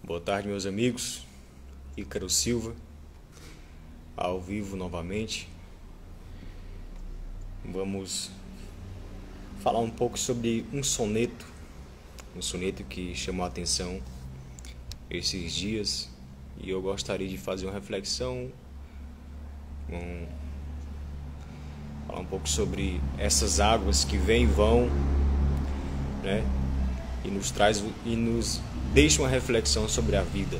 Boa tarde, meus amigos. Ícaro Silva, ao vivo novamente. Vamos falar um pouco sobre um soneto que chamou a atenção esses dias, e eu gostaria de fazer uma reflexão, falar um pouco sobre essas águas que vêm e vão, né? E nos deixa uma reflexão sobre a vida.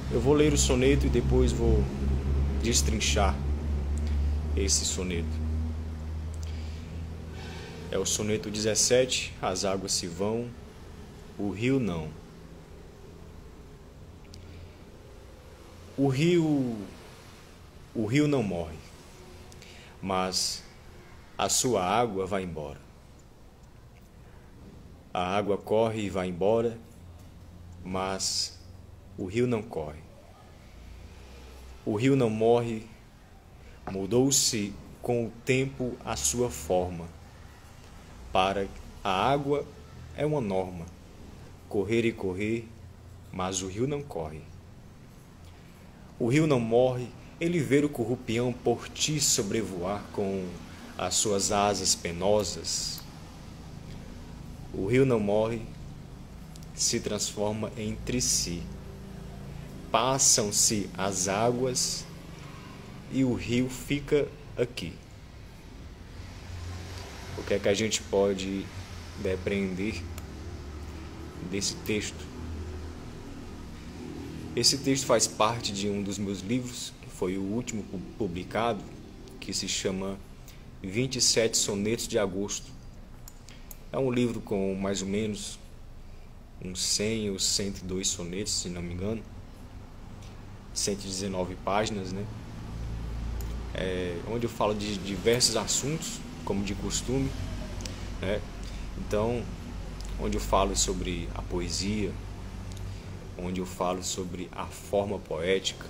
Eu vou ler o soneto e depois vou destrinchar esse soneto. É o soneto 17, as águas se vão, o rio não. O rio não morre, mas a sua água vai embora. A água corre e vai embora, mas o rio não corre. O rio não morre, mudou-se com o tempo a sua forma. Para a água é uma norma, correr e correr, mas o rio não corre. O rio não morre, ele vê o currupião por ti sobrevoar com as suas asas penosas. O rio não morre, se transforma entre si. Passam-se as águas e o rio fica aqui. O que é que a gente pode depreender desse texto? Esse texto faz parte de um dos meus livros, que foi o último publicado, que se chama 27 Sonetos de Agosto. É um livro com mais ou menos uns 100 ou 102 sonetos, se não me engano. 119 páginas, né? Onde eu falo de diversos assuntos, como de costume, né? Então, onde eu falo sobre a poesia, onde eu falo sobre a forma poética,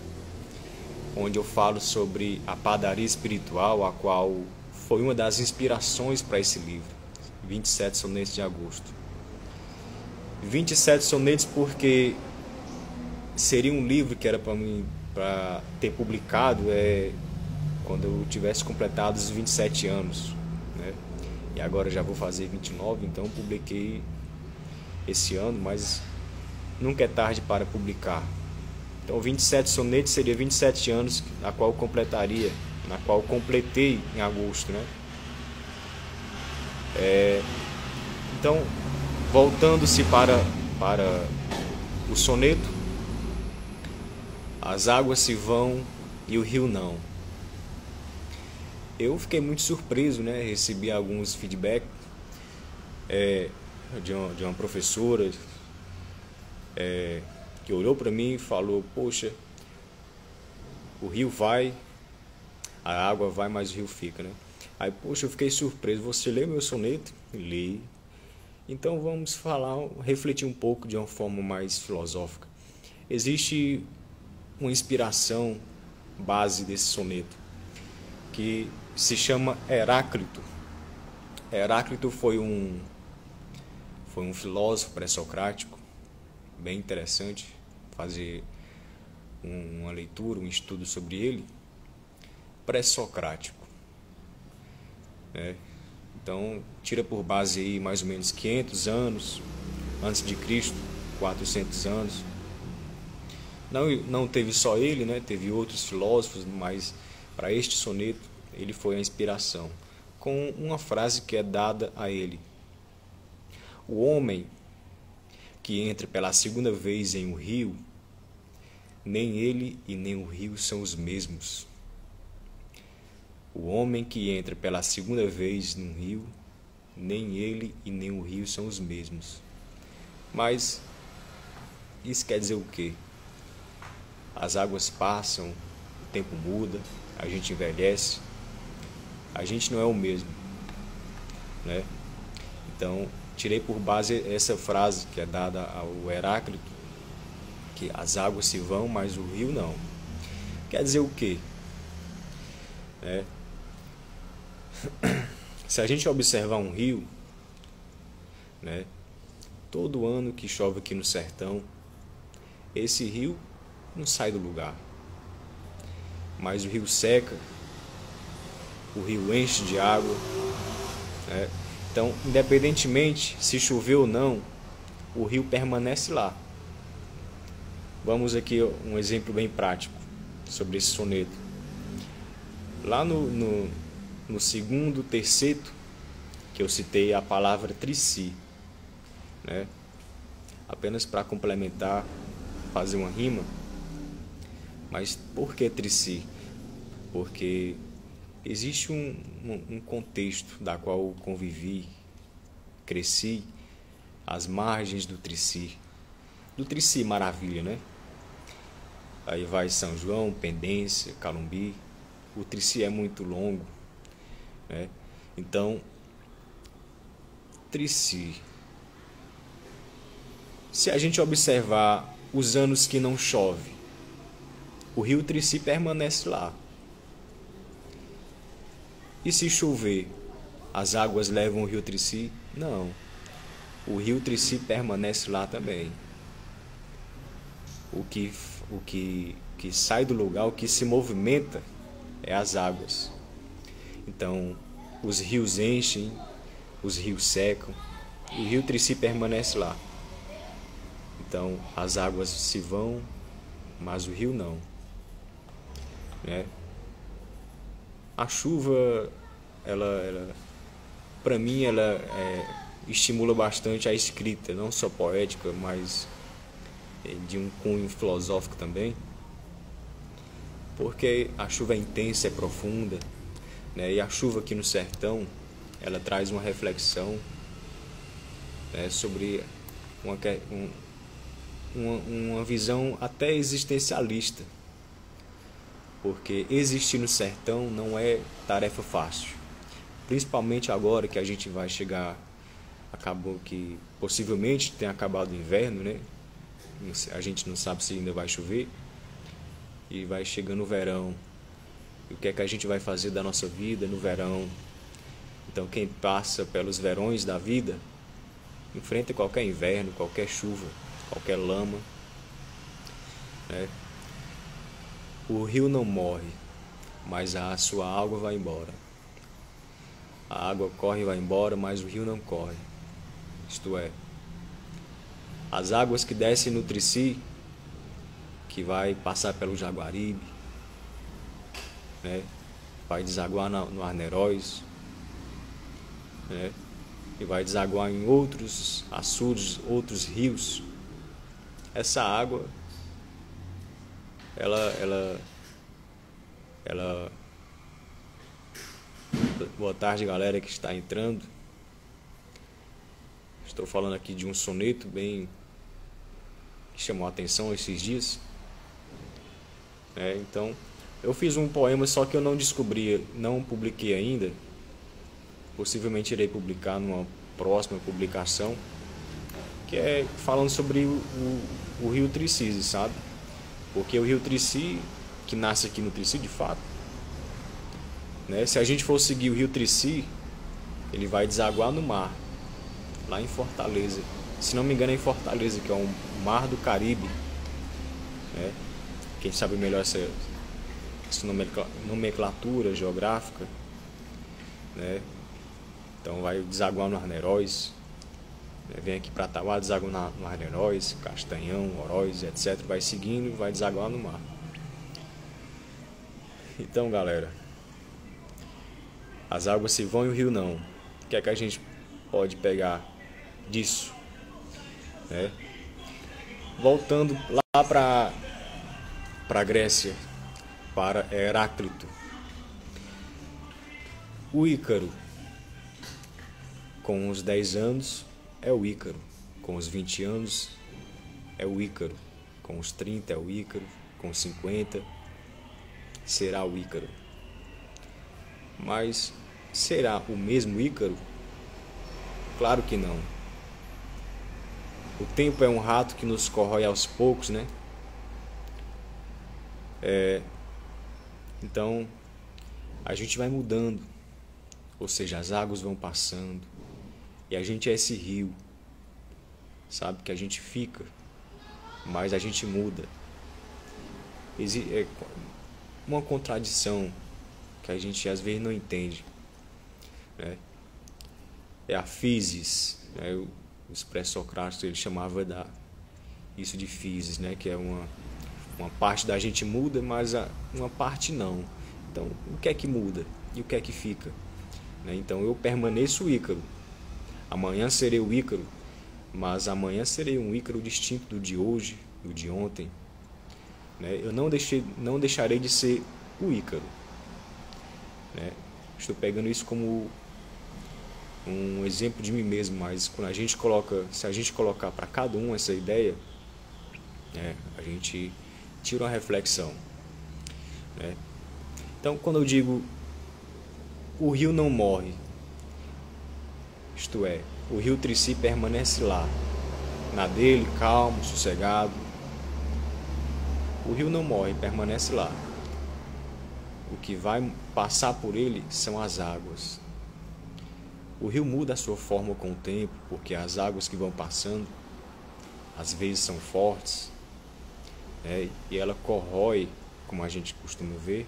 onde eu falo sobre a padaria espiritual, a qual foi uma das inspirações para esse livro, 27 Sonetos de Agosto. 27 sonetos porque seria um livro que era para ter publicado quando eu tivesse completado os 27 anos, né? E agora já vou fazer 29, então publiquei esse ano, mas nunca é tarde para publicar. Então 27 sonetos seria 27 anos, na qual completei em agosto, né? Então, voltando-se para o soneto, as águas se vão e o rio não. Eu fiquei muito surpreso, né? Recebi alguns feedback de uma professora que olhou para mim e falou: poxa, o rio vai, a água vai, mas o rio fica, né? Aí, poxa, eu fiquei surpreso. Você leu meu soneto? Li. Então vamos refletir um pouco de uma forma mais filosófica. Existe uma inspiração base desse soneto, que se chama Heráclito. Heráclito foi um filósofo pré-socrático, bem interessante fazer uma leitura, um estudo sobre ele, pré-socrático, né? Então, tira por base aí mais ou menos 500 anos antes de Cristo, 400 anos. Não teve só ele, né? Teve outros filósofos, mas para este soneto ele foi a inspiração, com uma frase que é dada a ele: o homem que entra pela segunda vez em um rio, nem ele e nem o rio são os mesmos. O homem que entra pela segunda vez num rio, nem ele e nem o rio são os mesmos. Mas isso quer dizer o quê? As águas passam, o tempo muda, a gente envelhece, a gente não é o mesmo, né? Então, tirei por base essa frase que é dada ao Heráclito, que as águas se vão, mas o rio não. Quer dizer o quê? Se a gente observar um rio, né, todo ano que chove aqui no sertão, esse rio não sai do lugar. Mas o rio seca, o rio enche de água, né? Então, independentemente se chover ou não, o rio permanece lá. Vamos aqui um exemplo bem prático sobre esse soneto. Lá no segundo terceto, que eu citei a palavra trici, né? Apenas para complementar, fazer uma rima. Mas por que trici? Porque existe um contexto da qual eu convivi, cresci, às margens do Trici. Do Trici Maravilha, né? Aí vai São João, Pendência, Calumbi. O Trici é muito longo, né? Então, Trici. Se a gente observar os anos que não chove, o rio Trici permanece lá. E se chover, as águas levam o rio Trici? Não. O rio Trici permanece lá também. O que sai do lugar, o que se movimenta é as águas. Então, os rios enchem, os rios secam, e o rio Trici permanece lá. Então, as águas se vão, mas o rio não, né? A chuva, para mim, ela estimula bastante a escrita, não só poética, mas de um cunho filosófico também, porque a chuva é intensa, é profunda, né? E a chuva aqui no sertão, ela traz uma reflexão, né, sobre uma visão até existencialista, porque existir no sertão não é tarefa fácil, principalmente agora que a gente vai chegar, acabou que possivelmente tenha acabado o inverno, né? A gente não sabe se ainda vai chover, e vai chegando o verão, e o que é que a gente vai fazer da nossa vida no verão? Então, quem passa pelos verões da vida enfrenta qualquer inverno, qualquer chuva, qualquer lama, né? O rio não morre, mas a sua água vai embora. A água corre e vai embora, mas o rio não corre. Isto é, as águas que descem no Trici, que vai passar pelo Jaguaribe, né? Vai desaguar no Arneróis, né? E vai desaguar em outros açudes, outros rios. Essa água, ela boa tarde, galera que está entrando. Estou falando aqui de um soneto bem que chamou a atenção esses dias. Então, eu fiz um poema, só que eu não descobri, não publiquei ainda. Possivelmente irei publicar numa próxima publicação, que é falando sobre o rio Trici, sabe? Porque o rio Trici, que nasce aqui no Trici de fato, né? Se a gente for seguir o rio Trici, ele vai desaguar no mar, lá em Fortaleza. Se não me engano é em Fortaleza, que é o Mar do Caribe, né? Quem sabe melhor essa nomenclatura geográfica, né? Então vai desaguar no Arneróis, né? Vem aqui para Tauá, desagua no Arneróis, Castanhão, Oroz, etc. Vai seguindo e vai desaguar no mar. Então, galera, as águas se vão e o rio não. O que é que a gente pode pegar disso, né? Voltando lá para a Grécia, para Heráclito. O Ícaro, com os 10 anos, é o Ícaro. Com os 20 anos, é o Ícaro. Com os 30, é o Ícaro. Com os 50, será o Ícaro. Mas será o mesmo Ícaro? Claro que não. O tempo é um rato que nos corrói aos poucos, né? Então, a gente vai mudando, ou seja, as águas vão passando, e a gente é esse rio, sabe que a gente fica, mas a gente muda. É uma contradição que a gente às vezes não entende, né? É a physis, né? Os pré-socráticos ele chamava isso de physis, né? Que é uma parte da gente muda, mas uma parte não. Então, o que é que muda e o que é que fica, né? Então, eu permaneço o Ícaro. Amanhã serei o Ícaro, mas amanhã serei um Ícaro distinto do de hoje, do de ontem, né? Eu não deixarei de ser o Ícaro, né? Estou pegando isso como um exemplo de mim mesmo, mas quando se a gente colocar para cada um essa ideia, né, a gente tira uma reflexão, né? Então, quando eu digo o rio não morre, isto é, o rio Trici permanece lá, na dele, calmo, sossegado. O rio não morre, permanece lá. O que vai passar por ele são as águas. O rio muda a sua forma com o tempo, porque as águas que vão passando, às vezes são fortes, né? E ela corrói, como a gente costuma ver,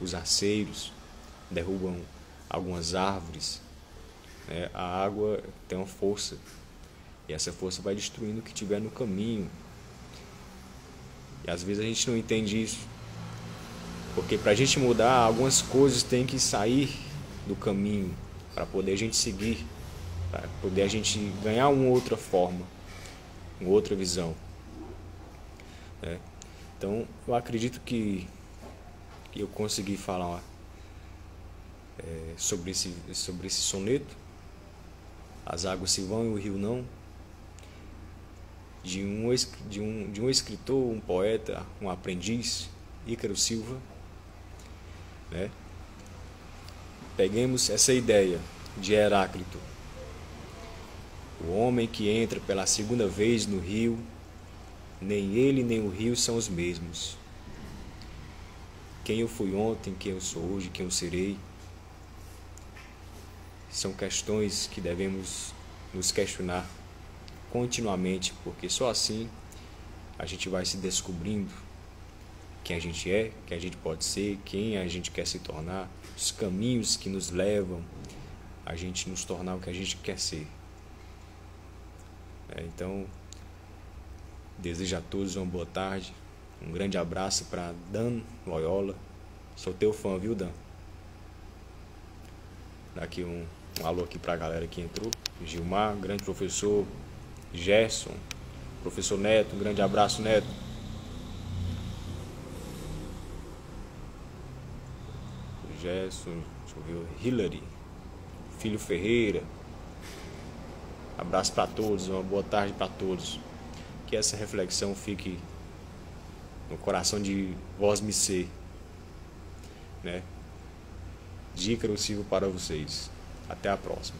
os aceiros, derrubam algumas árvores, né? A água tem uma força, e essa força vai destruindo o que tiver no caminho. E às vezes a gente não entende isso, porque para a gente mudar, algumas coisas têm que sair do caminho, para poder a gente seguir, para poder a gente ganhar uma outra forma, uma outra visão, né? Então, eu acredito que eu consegui falar sobre esse soneto, As Águas Se Vão e o Rio Não, de um escritor, um poeta, um aprendiz, Ícaro Silva, né? Peguemos essa ideia de Heráclito. O homem que entra pela segunda vez no rio, nem ele nem o rio são os mesmos. Quem eu fui ontem, quem eu sou hoje, quem eu serei, são questões que devemos nos questionar continuamente, porque só assim a gente vai se descobrindo quem a gente é, quem a gente pode ser, quem a gente quer se tornar, os caminhos que nos levam a gente nos tornar o que a gente quer ser. Então, desejo a todos uma boa tarde, um grande abraço para Dan Loyola. Sou teu fã, viu, Dan? Dá aqui um alô aqui para a galera que entrou. Gilmar, grande professor. Gerson, professor Neto, um grande abraço, Neto. Gerson, deixa eu ver, Hillary, Filho Ferreira. Abraço para todos, uma boa tarde para todos. Que essa reflexão fique no coração de vós me ser, né? De Ícaro Silva para vocês. Até a próxima.